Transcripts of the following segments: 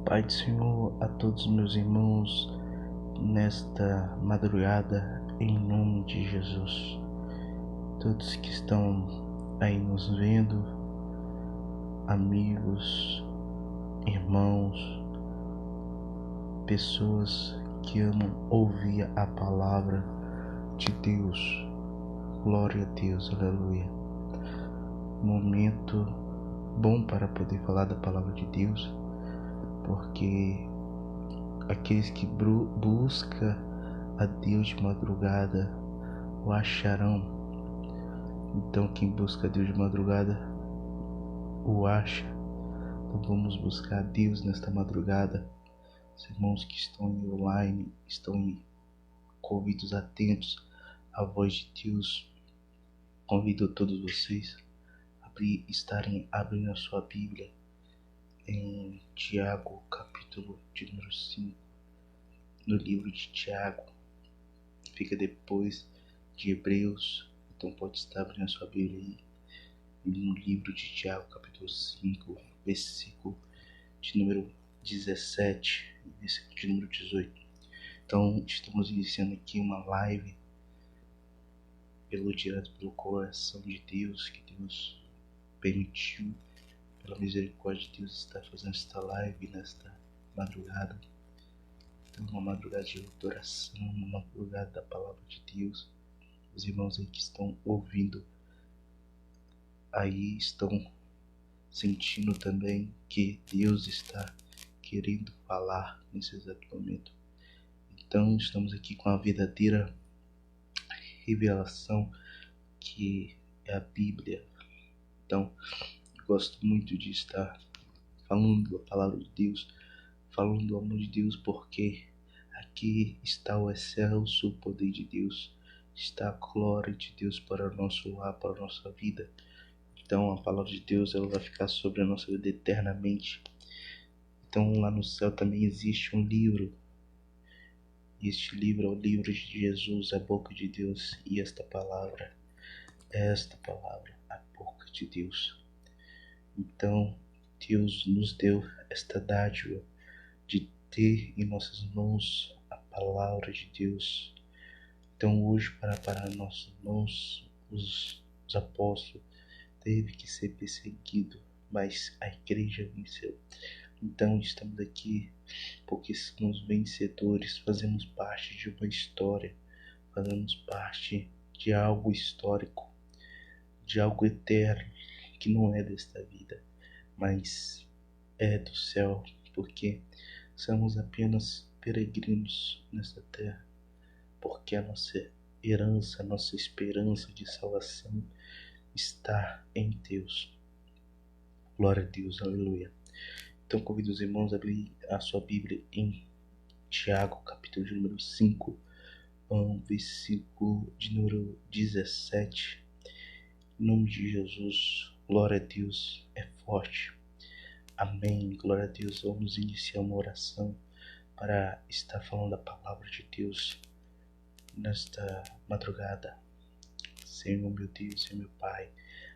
Pai do Senhor a todos meus irmãos nesta madrugada, em nome de Jesus. Todos que estão aí nos vendo, amigos, irmãos, pessoas que amam ouvir a palavra de Deus. Glória a Deus, aleluia. Momento bom para poder falar da palavra de Deus, porque aqueles que buscam a Deus de madrugada o acharão. Então quem busca a Deus de madrugada o acha. Então vamos buscar a Deus nesta madrugada. Os irmãos que estão online, estão com ouvidos atentos à voz de Deus, convido todos vocês a estarem abrindo a sua Bíblia em Tiago, capítulo de número 5, no livro de Tiago, fica depois de Hebreus, então pode estar abrindo a sua Bíblia aí, no livro de Tiago, capítulo 5, versículo de número 17, versículo de número 18. Então, estamos iniciando aqui uma live direto pelo coração de Deus, que Deus permitiu, pela misericórdia de Deus, estar fazendo esta live nesta madrugada. Então, uma madrugada de adoração, uma madrugada da palavra de Deus. Os irmãos aí que estão ouvindo, aí estão sentindo também que Deus está querendo falar nesse exato momento. Então, estamos aqui com a verdadeira revelação que é a Bíblia. Então, gosto muito de estar falando da palavra de Deus, falando do amor de Deus, porque aqui está o excelso poder de Deus, está a glória de Deus para o nosso lar, para a nossa vida. Então a palavra de Deus, ela vai ficar sobre a nossa vida eternamente. Então lá no céu também existe um livro, e este livro é o livro de Jesus, a boca de Deus, e esta palavra, a boca de Deus. Então Deus nos deu esta dádiva de ter em nossas mãos a palavra de Deus. Então hoje, para nossas mãos, os apóstolos teve que ser perseguido, mas a igreja venceu. Então estamos aqui porque somos vencedores, fazemos parte de uma história, fazemos parte de algo histórico, de algo eterno, que não é desta vida, mas é do céu, porque somos apenas peregrinos nesta terra, porque a nossa herança, a nossa esperança de salvação está em Deus. Glória a Deus, aleluia. Então convido os irmãos a abrir a sua Bíblia em Tiago, capítulo de número 5, versículo de número 17. Em nome de Jesus, glória a Deus, é forte. Amém, glória a Deus. Vamos iniciar uma oração para estar falando da palavra de Deus nesta madrugada. Senhor meu Deus, Senhor meu Pai,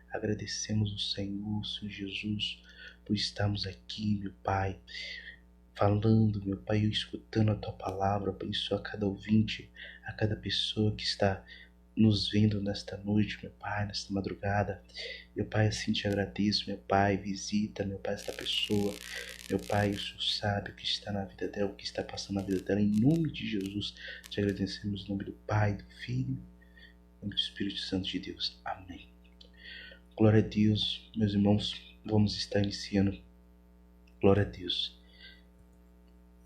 agradecemos o Senhor Jesus, por estarmos aqui, meu Pai, falando, meu Pai, e escutando a Tua palavra. Abençoa a cada ouvinte, a cada pessoa que está nos vendo nesta noite, meu Pai, nesta madrugada. Meu Pai, assim te agradeço, meu Pai, visita, meu Pai, esta pessoa. Meu Pai, o Senhor sabe o que está na vida dela, o que está passando na vida dela. Em nome de Jesus, te agradecemos em nome do Pai, do Filho, em nome do Espírito Santo de Deus. Amém. Glória a Deus, meus irmãos, vamos estar iniciando. Glória a Deus.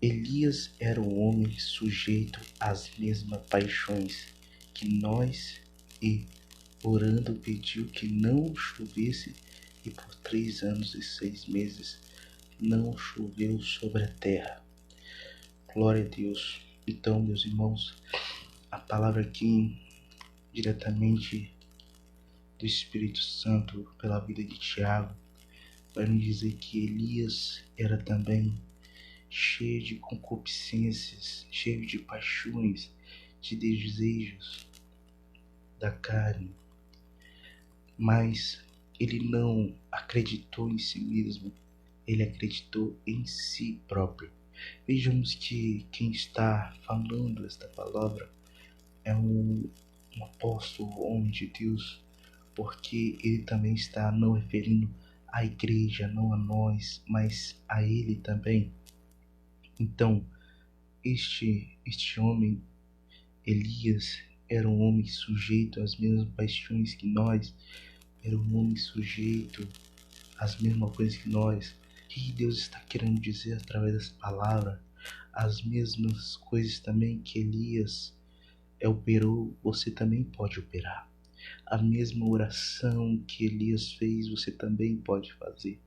Elias era um homem sujeito às mesmas paixões que nós, e orando pediu que não chovesse, e por 3 anos e 6 meses não choveu sobre a terra. Glória a Deus. Então, meus irmãos, a palavra aqui diretamente do Espírito Santo pela vida de Tiago vai nos dizer que Elias era também cheio de concupiscências, cheio de paixões, de desejos da carne, mas ele não acreditou em si mesmo, ele acreditou em si próprio. Vejamos que quem está falando esta palavra é um apóstolo, homem de Deus, porque ele também está não referindo à igreja, não a nós, mas a ele também. Então, este homem, Elias, era um homem sujeito às mesmas paixões que nós, era um homem sujeito às mesmas coisas que nós. O que Deus está querendo dizer através dessa palavra? As mesmas coisas também que Elias operou, você também pode operar. A mesma oração que Elias fez, você também pode fazer.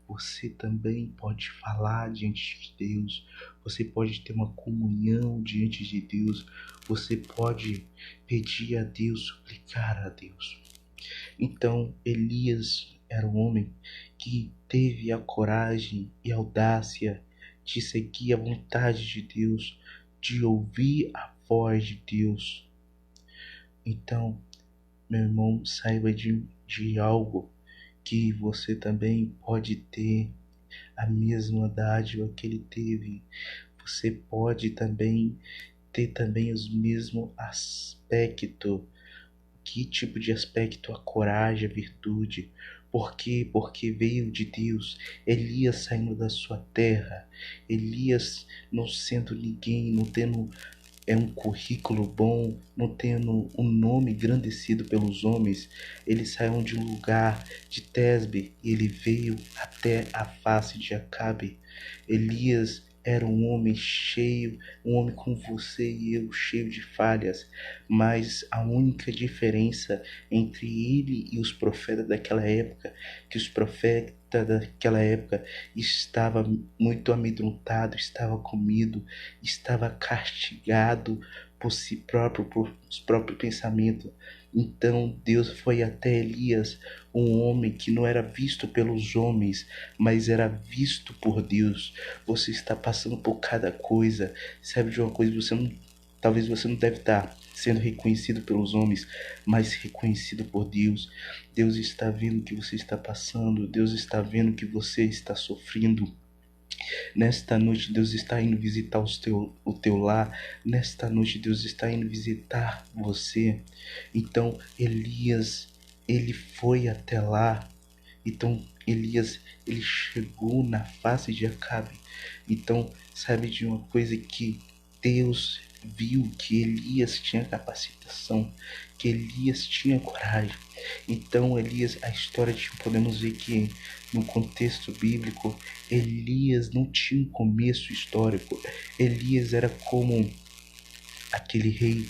Você também pode falar diante de Deus. Você pode ter uma comunhão diante de Deus. Você pode pedir a Deus, suplicar a Deus. Então, Elias era um homem que teve a coragem e a audácia de seguir a vontade de Deus, de ouvir a voz de Deus. Então, meu irmão, saiba de algo, que você também pode ter a mesma dádiva que ele teve. Você pode também ter também os mesmos aspectos. Que tipo de aspecto? A coragem, a virtude. Por quê? Porque veio de Deus. Elias saindo da sua terra. Elias não sendo ninguém, não tendo um currículo bom, não tendo um nome engrandecido pelos homens. Ele saiu de um lugar de Tesbe e ele veio até a face de Acabe. Elias era um homem cheio, um homem como você e eu, cheio de falhas, mas a única diferença entre ele e os profetas daquela época, que os profetas daquela época estava muito amedrontado, estava comido, estava castigado por si próprio, por os próprios pensamentos. Então Deus foi até Elias, um homem que não era visto pelos homens, mas era visto por Deus. Você está passando por cada coisa, sabe de uma coisa, talvez você não deve estar sendo reconhecido pelos homens, mas reconhecido por Deus. Deus está vendo o que você está passando, Deus está vendo o que você está sofrendo. Nesta noite Deus está indo visitar o teu lar. Nesta noite Deus está indo visitar você. Então Elias, ele foi até lá. Então Elias, ele chegou na face de Acabe. Então, sabe de uma coisa, que Deus viu que Elias tinha capacitação, que Elias tinha coragem. Então Elias, a história podemos ver que no contexto bíblico, Elias não tinha um começo histórico. Elias era como aquele rei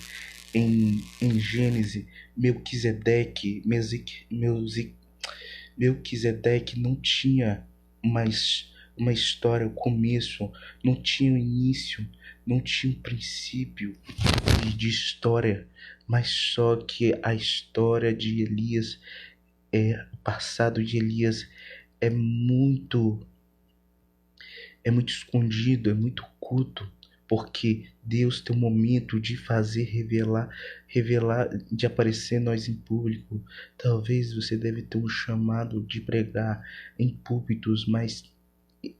em Gênesis, Melquisedeque não tinha uma história, o começo, não tinha um início, não tinha um princípio de história, mas só que a história de Elias, o passado de Elias é muito escondido, é muito oculto, porque Deus tem um momento de fazer revelar, de aparecer nós em público. Talvez você deve ter um chamado de pregar em púlpitos, mas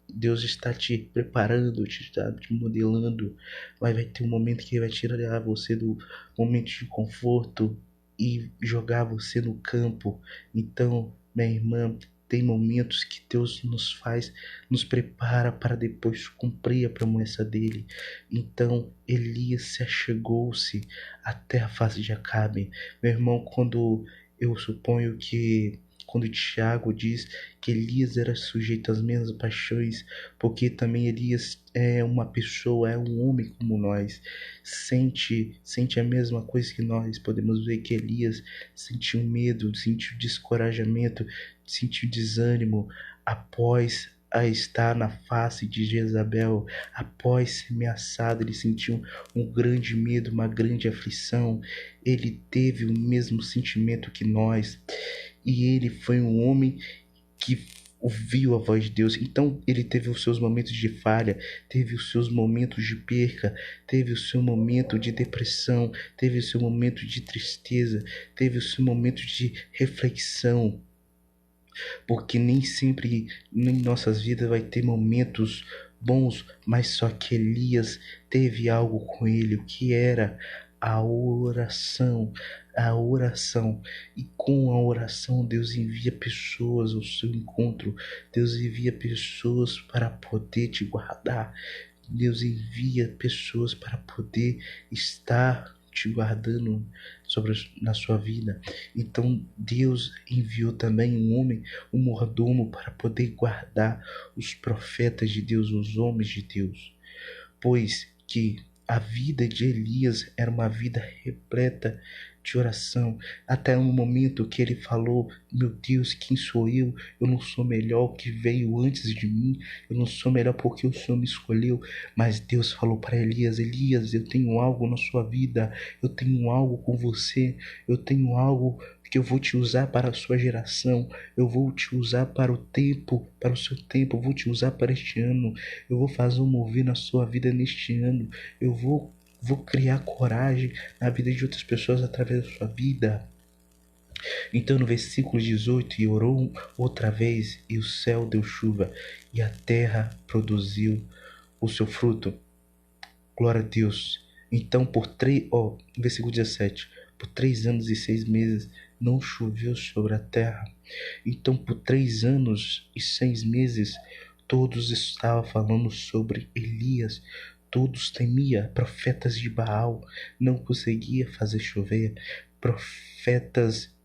Deus está te preparando, está te modelando. Vai ter um momento que vai tirar você do momento de conforto e jogar você no campo. Então, minha irmã, tem momentos que Deus nos prepara para depois cumprir a promessa dele. Então Elias se achegou-se até a face de Acabe. Meu irmão, quando Tiago diz que Elias era sujeito às mesmas paixões, porque também Elias é uma pessoa, é um homem como nós, sente a mesma coisa que nós. Podemos ver que Elias sentiu medo, sentiu descorajamento, sentiu desânimo após a estar na face de Jezabel, após ser ameaçado. Ele sentiu um grande medo, uma grande aflição. Ele teve o mesmo sentimento que nós, e ele foi um homem que ouviu a voz de Deus. Então ele teve os seus momentos de falha, teve os seus momentos de perca, teve o seu momento de depressão, teve o seu momento de tristeza, teve o seu momento de reflexão. porque nem sempre em nossas vidas vai ter momentos bons, mas só que Elias teve algo com ele, o que era a oração, a oração. E com a oração Deus envia pessoas ao seu encontro, Deus envia pessoas para poder te guardar, Deus envia pessoas para poder estar te guardando na sua vida. Então Deus enviou também um homem, um mordomo, para poder guardar os profetas de Deus, os homens de Deus, pois que a vida de Elias era uma vida repleta de oração, até um momento que ele falou: meu Deus, quem sou eu? Eu não sou melhor que veio antes de mim, eu não sou melhor porque o Senhor me escolheu. Mas Deus falou para Elias: Elias, eu tenho algo na sua vida, eu tenho algo com você, eu tenho algo que eu vou te usar para a sua geração, eu vou te usar para o tempo, para o seu tempo, eu vou te usar para este ano, eu vou fazer um mover na sua vida neste ano, eu vou criar coragem na vida de outras pessoas através da sua vida. Então no versículo 18, e orou outra vez, e o céu deu chuva, e a terra produziu o seu fruto. Glória a Deus. Então versículo 17, por 3 anos e 6 meses não choveu sobre a terra. Então por 3 anos e 6 meses todos estavam falando sobre Elias. Todos temiam. Profetas de Baal não conseguia fazer chover. Profetas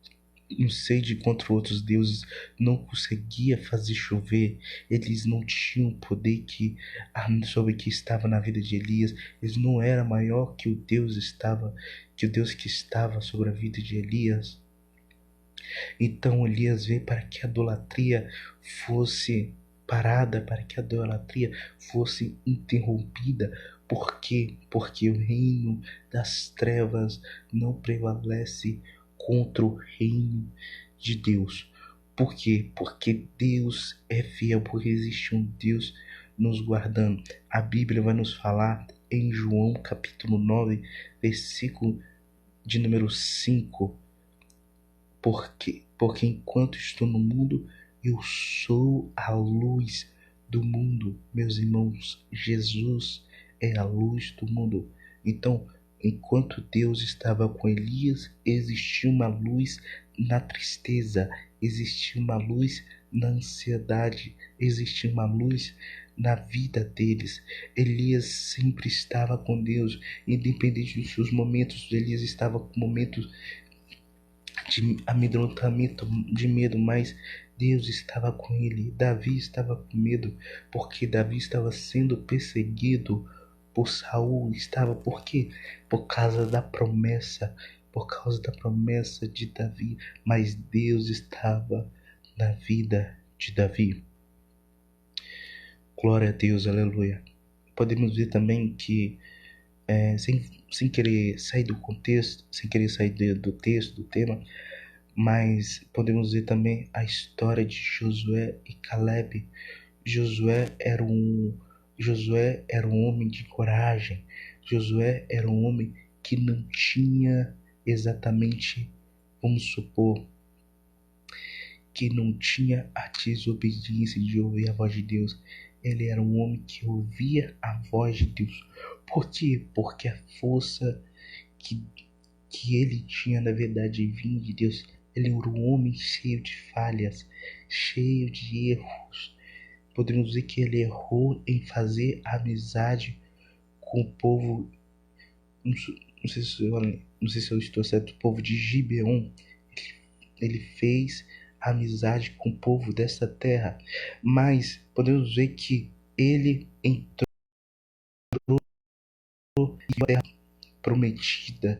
em sede contra outros deuses não conseguia fazer chover. Eles não tinham poder sobre que estava na vida de Elias. Eles não era maior que o Deus que estava sobre a vida de Elias. Então Elias veio para que a idolatria fosse parada, para que a idolatria fosse interrompida. Por quê? Porque o reino das trevas não prevalece contra o reino de Deus. Por quê? Porque Deus é fiel, porque existe um Deus nos guardando. A Bíblia vai nos falar em João capítulo 9, versículo de número 5. Porque enquanto estou no mundo, eu sou a luz do mundo. Meus irmãos, Jesus é a luz do mundo. Então, enquanto Deus estava com Elias, existia uma luz na tristeza, existia uma luz na ansiedade, existia uma luz na vida deles. Elias sempre estava com Deus, independente dos seus momentos. Elias estava com momentos de amedrontamento, de medo, mas Deus estava com ele. Davi estava com medo, porque Davi estava sendo perseguido por Saul. Por quê? Por causa da promessa, de Davi. Mas Deus estava na vida de Davi. Glória a Deus, aleluia. Podemos ver também que sem querer sair do contexto, sem querer sair do texto, do tema, mas podemos ver também a história de Josué e Caleb. Josué era um homem de coragem. Josué era um homem que não tinha exatamente, vamos supor, que não tinha a desobediência de ouvir a voz de Deus. Ele era um homem que ouvia a voz de Deus. Por quê? Porque a força que ele tinha, na verdade, vinha de Deus. Ele era um homem cheio de falhas, cheio de erros. Podemos dizer que ele errou em fazer amizade com o povo, não sei se eu estou certo, o povo de Gibeon. Ele fez amizade com o povo dessa terra, mas podemos ver que ele entrou em terra prometida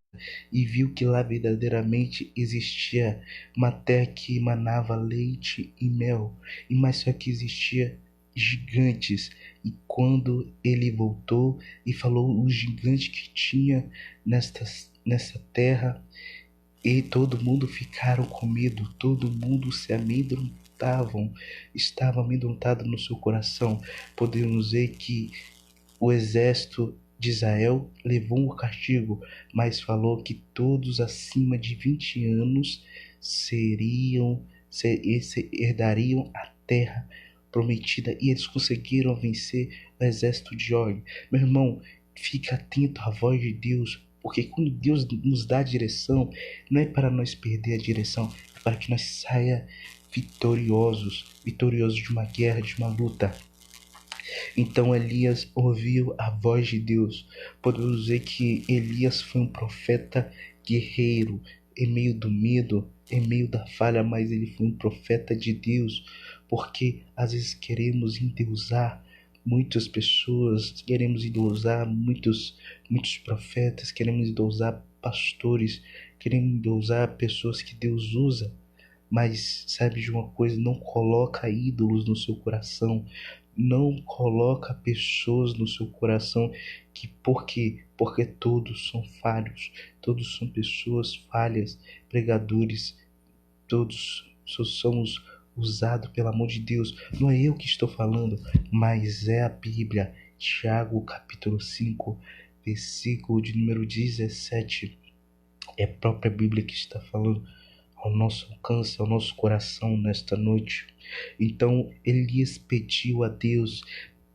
e viu que lá verdadeiramente existia uma terra que emanava leite e mel, e mais só que existia gigantes. E quando ele voltou e falou os gigantes que tinha nessa terra, e todo mundo ficaram com medo, todo mundo se amedrontavam, estava amedrontado no seu coração. Podemos ver que o exército de Israel levou o castigo, mas falou que todos acima de 20 anos seriam herdariam a terra prometida e eles conseguiram vencer o exército de Og. Meu irmão, fica atento à voz de Deus, porque quando Deus nos dá a direção, não é para nós perder a direção, é para que nós saia vitoriosos de uma guerra, de uma luta. Então Elias ouviu a voz de Deus. Podemos dizer que Elias foi um profeta guerreiro, em meio do medo, em meio da falha, mas ele foi um profeta de Deus, porque às vezes queremos endeusar muitas pessoas, queremos endeusar muitos profetas, queremos endeusar pastores, queremos endeusar pessoas que Deus usa. Mas sabe de uma coisa, não coloca ídolos no seu coração, não coloca pessoas no seu coração que por quê? Porque todos são falhos, todos são pessoas falhas, pregadores, todos somos usados pelo amor de Deus. Não é eu que estou falando, mas é a Bíblia. Tiago capítulo 5, versículo de número 17. É a própria Bíblia que está falando ao nosso alcance, ao nosso coração nesta noite. Então Elias pediu a Deus.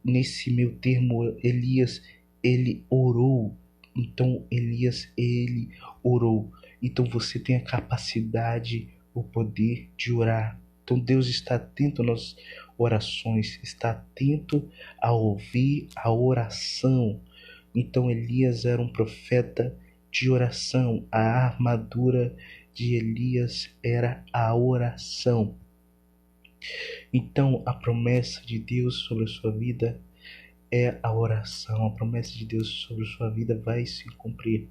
Nesse meio termo, Elias, ele orou. Então Elias, ele orou. Então você tem a capacidade, o poder de orar. Então Deus está atento às orações, está atento a ouvir a oração. Então Elias era um profeta de oração. A armadura de Elias era a oração. Então a promessa de Deus sobre a sua vida é a oração. A promessa de Deus sobre a sua vida vai se cumprir.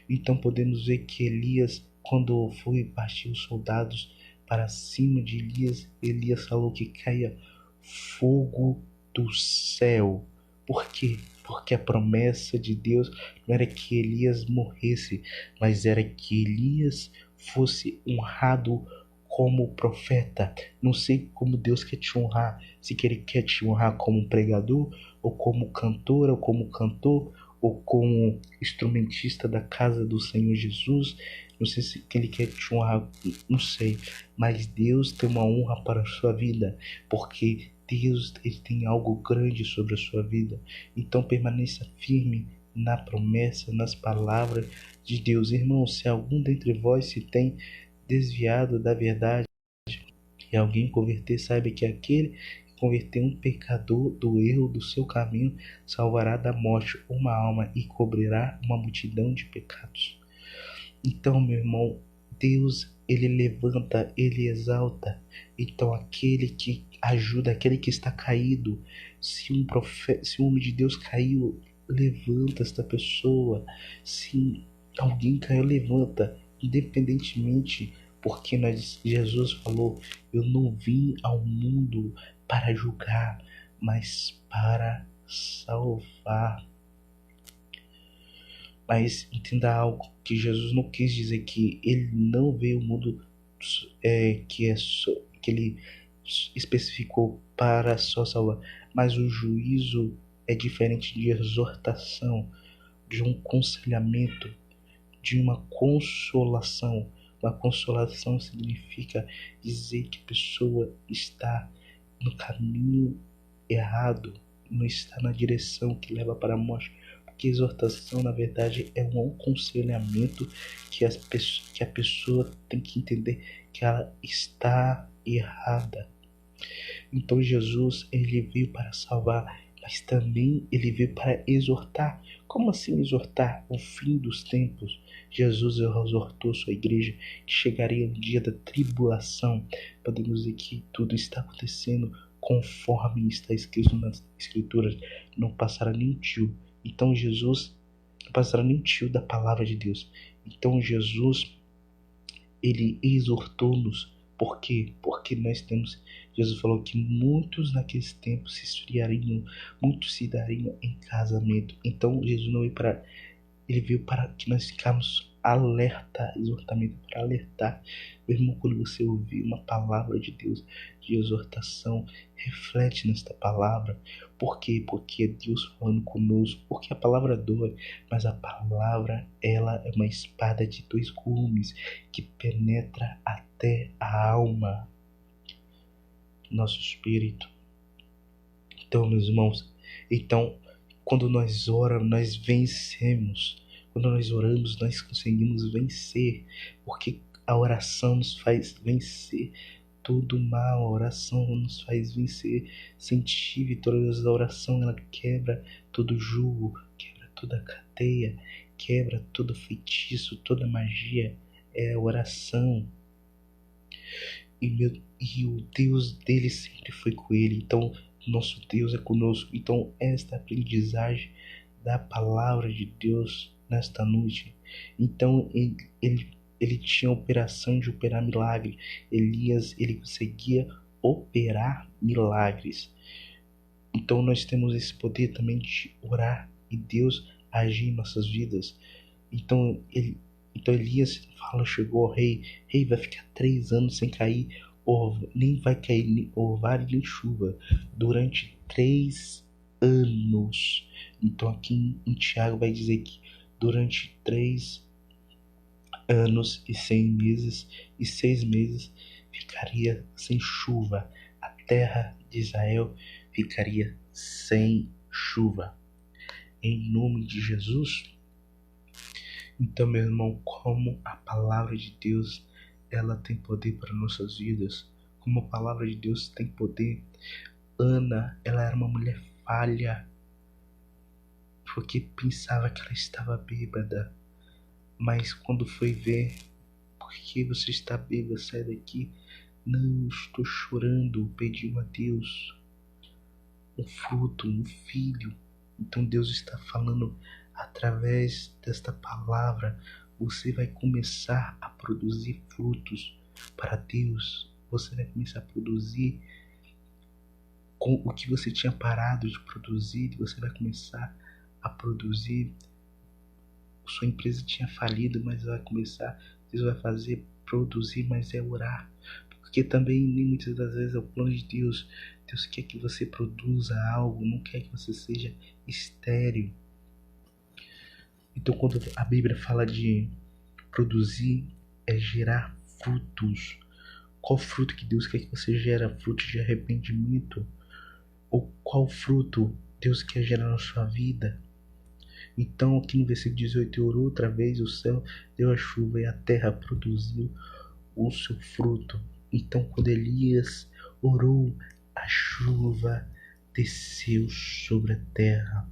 Então podemos ver que Elias, quando foi partir os soldados para cima de Elias, Elias falou que caia fogo do céu. Por quê? Porque a promessa de Deus não era que Elias morresse, mas era que Elias fosse honrado como profeta. Não sei como Deus quer te honrar. Se ele quer te honrar como pregador, ou como cantora, ou como cantor, ou como instrumentista da casa do Senhor Jesus. Não sei se ele quer te honrar, não sei. Mas Deus tem uma honra para a sua vida, porque Deus, ele tem algo grande sobre a sua vida. Então permaneça firme na promessa, nas palavras de Deus. Irmão, se algum dentre vós se tem desviado da verdade e alguém converter, saiba que aquele que converter um pecador do erro do seu caminho salvará da morte uma alma e cobrirá uma multidão de pecados. Então, meu irmão, Deus, ele levanta, ele exalta. Então aquele que ajuda, aquele que está caído, se um homem de Deus caiu, levanta esta pessoa. Se alguém caiu, levanta, independentemente, porque Jesus falou: eu não vim ao mundo para julgar, mas para salvar. Mas entenda algo, que Jesus não quis dizer que ele não veio ao mundo que ele especificou para só salvar, mas o juízo é diferente de exortação, de um aconselhamento, de uma consolação. Uma consolação significa dizer que a pessoa está no caminho errado, não está na direção que leva para a morte. Porque exortação, na verdade, é um aconselhamento que a pessoa tem que entender que ela está errada. Então Jesus, ele veio para salvar, mas também ele veio para exortar. Como assim exortar? O fim dos tempos. Jesus exortou sua igreja que chegaria um dia da tribulação. Podemos dizer que tudo está acontecendo conforme está escrito nas escrituras. Não passará nem um tio. Então Jesus não passará nem um tio da palavra de Deus. Então Jesus, ele exortou-nos. Por quê? Porque nós temos... Jesus falou que muitos naqueles tempos se esfriariam, muitos se dariam em casamento. Então Jesus não veio para... Ele veio para que nós ficamos alerta, exortamento para alertar. Meu irmão, quando você ouvir uma palavra de Deus, de exortação, reflete nesta palavra. Por quê? Porque é Deus falando conosco. Porque a palavra dói, mas a palavra, ela é uma espada de dois gumes que penetra até a alma. nosso espírito. Então, meus irmãos, quando nós oramos, nós vencemos. Quando nós oramos, nós conseguimos vencer, porque a oração nos faz vencer todo mal. A oração nos faz vencer, sentir vitorioso. A oração, ela quebra todo jugo, quebra toda cadeia, quebra todo feitiço, toda magia. É a oração. E o Deus dele sempre foi com ele. Então, nosso Deus é conosco. Então, esta aprendizagem da palavra de Deus nesta noite. Então, ele tinha operação de operar milagre. Elias, ele conseguia operar milagres. Então, nós temos esse poder também de orar e Deus agir em nossas vidas. Então, Elias chegou ao rei: rei, vai ficar 3 anos sem cair, nem vai cair orvalho nem chuva, durante 3 anos. Então aqui em Tiago vai dizer que durante 3 anos e 6 meses ficaria sem chuva. A terra de Israel ficaria sem chuva. Em nome de Jesus. Então, meu irmão, como a palavra de Deus, ela tem poder para nossas vidas. Como a palavra de Deus tem poder. Ana, ela era uma mulher falha, porque pensava que ela estava bêbada. Mas quando foi ver: por que você está bêbada? Sai daqui. Não, estou chorando, pedi a Deus um fruto, um filho. Então Deus está falando: através desta palavra, você vai começar a produzir frutos para Deus. Você vai começar a produzir com o que você tinha parado de produzir. Você vai começar a produzir. Sua empresa tinha falido, mas vai começar. Deus vai fazer produzir, mas é orar. Porque também, muitas das vezes, é o plano de Deus. Deus quer que você produza algo, não quer que você seja estéril. Então, quando a Bíblia fala de produzir, é gerar frutos. Qual fruto que Deus quer que você gere? Fruto de arrependimento? Ou qual fruto Deus quer gerar na sua vida? Então, aqui no versículo 18, orou outra vez, o céu deu a chuva e a terra produziu o seu fruto. Então, quando Elias orou, a chuva desceu sobre a terra.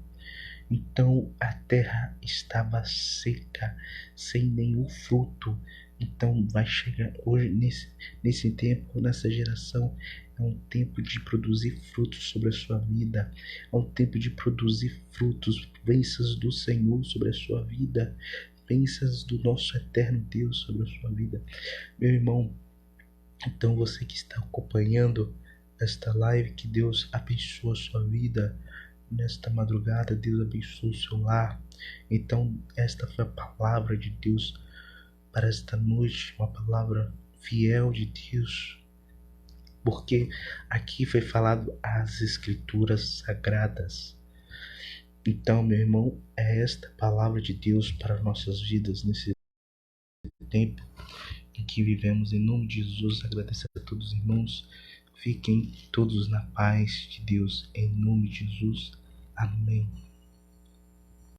Então a terra estava seca, sem nenhum fruto. Então vai chegar hoje, nesse tempo, nessa geração, é um tempo de produzir frutos sobre a sua vida. É um tempo de produzir frutos, bênçãos do Senhor sobre a sua vida, bênçãos do nosso eterno Deus sobre a sua vida. Meu irmão, então você que está acompanhando esta live, que Deus abençoe a sua vida. Nesta madrugada, Deus abençoe o seu lar. Então, esta foi a palavra de Deus para esta noite, uma palavra fiel de Deus, porque aqui foi falado as escrituras sagradas. Então, meu irmão, é esta palavra de Deus para nossas vidas nesse tempo em que vivemos. Em nome de Jesus, agradeço a todos os irmãos. Fiquem todos na paz de Deus, em nome de Jesus. Amém.